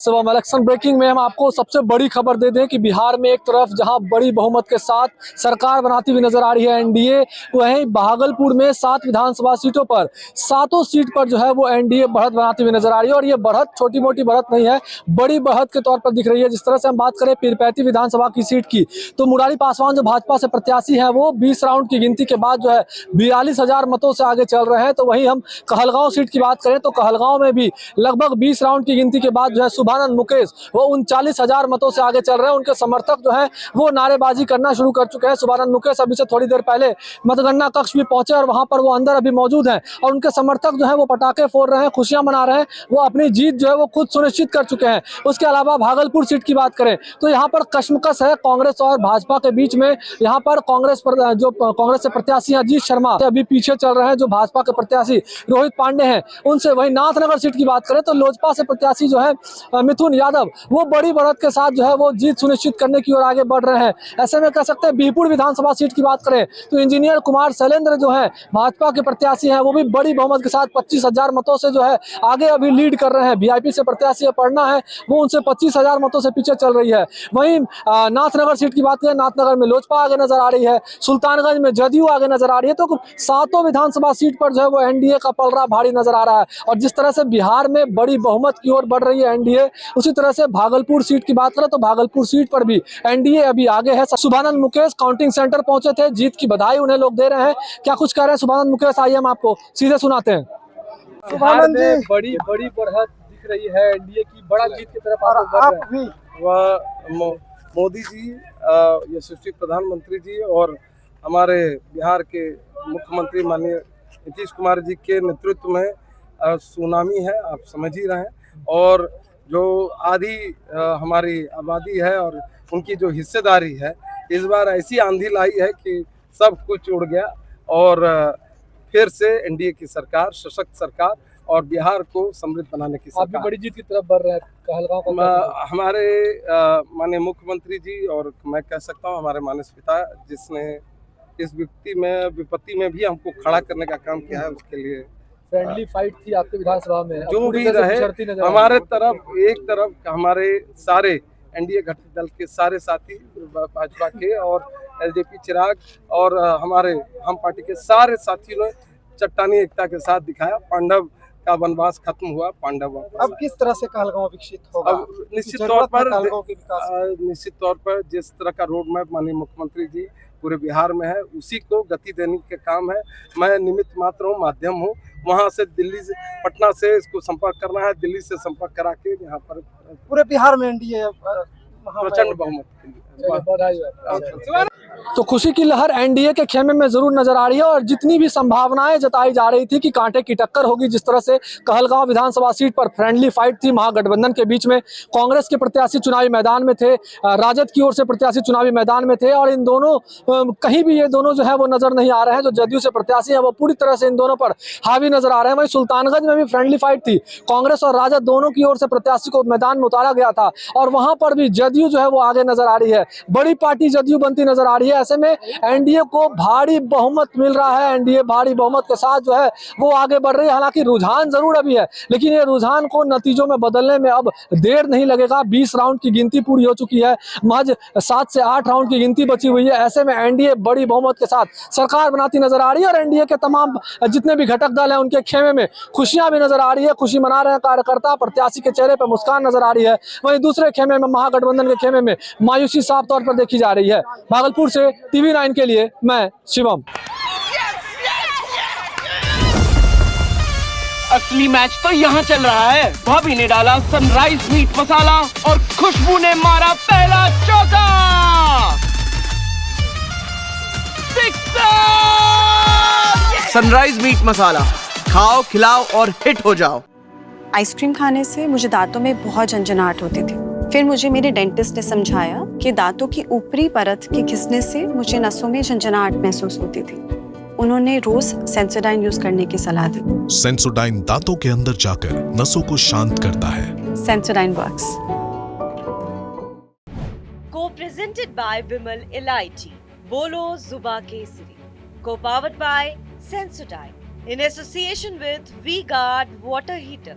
सुबह election breaking में हम आपको सबसे बड़ी खबर दे दें कि बिहार में एक तरफ जहां बड़ी बहुमत के साथ सरकार बनाती हुई नजर आ रही है एनडीए, वहीं भागलपुर में 7 विधानसभा सीटों पर 7 सीट पर जो है वो एनडीए बढ़त बनाती हुई नजर आ रही है। और ये बढ़त छोटी मोटी बढ़त नहीं है, बड़ी बढ़त के तौर पर दिख रही है। जिस तरह से हम बात करें पीरपैंती विधानसभा की सीट की, तो मुरारी पासवान जो भाजपा से प्रत्याशी है वो 20 राउंड की गिनती के बाद जो है 42,000 मतों से आगे चल रहे हैं। तो वहीं हम कहलगांव सीट की बात करें तो कहलगांव में भी लगभग 20 राउंड की गिनती के बाद जो है शुभानंद मुकेश वो 39,000 मतों से आगे चल रहे हैं। उनके समर्थक जो है वो नारेबाजी करना शुरू कर चुके हैं। शुभानंद मुकेश अभी से थोड़ी देर पहले मतगणना कक्ष भी पहुंचे और वहां पर वो अंदर अभी मौजूद हैं और उनके समर्थक जो है वो पटाखे फोड़ रहे हैं, खुशियां मना रहे हैं, वो अपनी जीत जो है वो खुद सुनिश्चित कर चुके हैं। उसके अलावा भागलपुर सीट की बात करें तो यहाँ पर कश्मकश है कांग्रेस और भाजपा के बीच में। यहाँ पर कांग्रेस से प्रत्याशी अजीत शर्मा अभी पीछे चल रहे हैं, जो भाजपा के प्रत्याशी रोहित पांडे हैं उनसे। वहीं नाथनगर सीट की बात करें तो लोजपा से प्रत्याशी जो है मिथुन यादव वो बड़ी बढ़त के साथ जो है वो जीत सुनिश्चित करने की ओर आगे बढ़ रहे हैं। ऐसे में कह सकते हैं बीरपुर विधानसभा सीट की बात करें तो इंजीनियर कुमार शैलेंद्र जो है भाजपा के प्रत्याशी हैं वो भी बड़ी बहुमत के साथ 25,000 मतों से जो है आगे अभी लीड कर रहे हैं। वीआईपी से प्रत्याशी अपर्णा है वो उनसे 25,000 मतों से पीछे चल रही है। वहीं नाथनगर सीट की बात करें, नाथनगर में लोजपा आगे नजर आ रही है, सुल्तानगंज में जदयू आगे नजर आ रही है। तो 7 विधानसभा सीट पर जो है वो एनडीए का पलड़ा भारी नजर आ रहा है। और जिस तरह से बिहार में बड़ी बहुमत की ओर बढ़ रही है एनडीए, उसी तरह से भागलपुर सीट की बात करें तो भागलपुर सीट पर भी एनडीए अभी आगे है। शुभानंद मुकेश काउंटिंग सेंटर पहुंचे थे, जीत की बधाई उन्हें लोग दे रहे हैं। क्या कुछ कह रहे हैं शुभानंद मुकेश, आइए हम आपको सीधे सुनाते हैं। शुभानंद जी, बड़ी बढ़त दिख रही है एनडीए की, बड़ा जीत की तरफ आप बढ़ रहे हैं। वह मोदी जी, यशस्वी प्रधानमंत्री जी और हमारे बिहार के मुख्यमंत्री माननीय नीतीश कुमार जी के नेतृत्व में सुनामी है, आप समझ ही रहे हैं। और जो आधी हमारी आबादी है और उनकी जो हिस्सेदारी है, इस बार ऐसी आंधी लाई है कि सब कुछ उड़ गया। और फिर से एनडीए की सरकार, सशक्त सरकार और बिहार को समृद्ध बनाने की सरकार। बड़ी जीत की तरफ बढ़ रहे हैं कहलगांव हमारे माननीय मुख्यमंत्री जी और मैं कह सकता हूँ हमारे मानस पिता, जिसने इस विपत्ति में भी हमको खड़ा करने का काम किया है, उसके लिए फ्रेंडली फाइट थी आपके विधानसभा में। जो भी रहे हमारे तरफ, एक तरफ हमारे सारे एनडीए घटक दल के सारे साथी भाजपा के और एलजेपी चिराग और हमारे हम पार्टी के सारे साथियों ने चट्टानी एकता के साथ दिखाया। पांडव का वनवास खत्म हुआ, पांडव अब किस तरह से कहलगांव विकसित होगा? अब निश्चित तौर पर जिस तरह का रोड मैप माननीय मुख्यमंत्री जी पूरे बिहार में है, उसी को गति देने के काम है। मैं निमित्त मात्र हूँ, माध्यम हूँ। वहाँ से दिल्ली से, पटना से इसको संपर्क करना है, दिल्ली से संपर्क करा के यहाँ पर पूरे बिहार में एनडीए प्रचंड बहुमत के लिए। तो खुशी की लहर एनडीए के खेमे में जरूर नजर आ रही है। और जितनी भी संभावनाएं जताई जा रही थी कि कांटे की टक्कर होगी, जिस तरह से कहलगांव विधानसभा सीट पर फ्रेंडली फाइट थी महागठबंधन के बीच में, कांग्रेस के प्रत्याशी चुनावी मैदान में थे, राजद की ओर से प्रत्याशी चुनावी मैदान में थे, और इन दोनों कहीं भी ये दोनों जो है वो नजर नहीं आ रहे हैं। जो जदयू से प्रत्याशी है वो पूरी तरह से इन दोनों पर हावी नजर आ रहे हैं। वहीं सुल्तानगंज में भी फ्रेंडली फाइट थी, कांग्रेस और राजद दोनों की ओर से प्रत्याशी को मैदान में उतारा गया था और वहां पर भी जदयू जो है वो आगे नजर आ रही है। बड़ी पार्टी जदयू बनती नजर आ रही है। ऐसे में एनडीए को भारी बहुमत मिल रहा है, एनडीए भारी बहुमत के साथ जो है वो आगे बढ़ रही है। हालांकि रुझान जरूर अभी है, लेकिन ये रुझान को नतीजों में बदलने में अब देर नहीं लगेगा। 20 राउंड की गिनती पूरी हो चुकी है, महज 7 से 8 राउंड की गिनती बची हुई है। ऐसे में एनडीए बड़ी बहुमत के साथ सरकार बनाती नजर आ रही है और एनडीए के तमाम जितने भी घटक दल हैं उनके खेमे में खुशियां भी नजर आ रही है, खुशी मना रहे हैं कार्यकर्ता, प्रत्याशी के चेहरे पर मुस्कान नजर आ रही है। वहीं दूसरे खेमे में, महागठबंधन के खेमे में मायूसी साफ तौर पर देखी जा रही है। भागलपुर से TV9 के लिए मैं शिवम। असली मैच तो यहाँ चल रहा है। भाभी ने डाला सनराइज मीट मसाला और खुशबू ने मारा पहला चौका। सनराइज मीट मसाला, खाओ खिलाओ और हिट हो जाओ। आइसक्रीम खाने से मुझे दांतों में बहुत झंझनाहट होती थी। फिर मुझे मेरे डेंटिस्ट ने समझाया कि दांतों की ऊपरी परत के घिसने से मुझे नसों में झंझनाहट महसूस होती थी। उन्होंने रोज सेंसोडाइन यूज करने की सलाह दी। सेंसोडाइन दांतों के अंदर जाकर नसों को शांत करता है। Sensodyne works. Co presented by Vimal Elaichi, बोलो जुबा केसरी। Co powered by Sensodyne in association with V Guard water heater.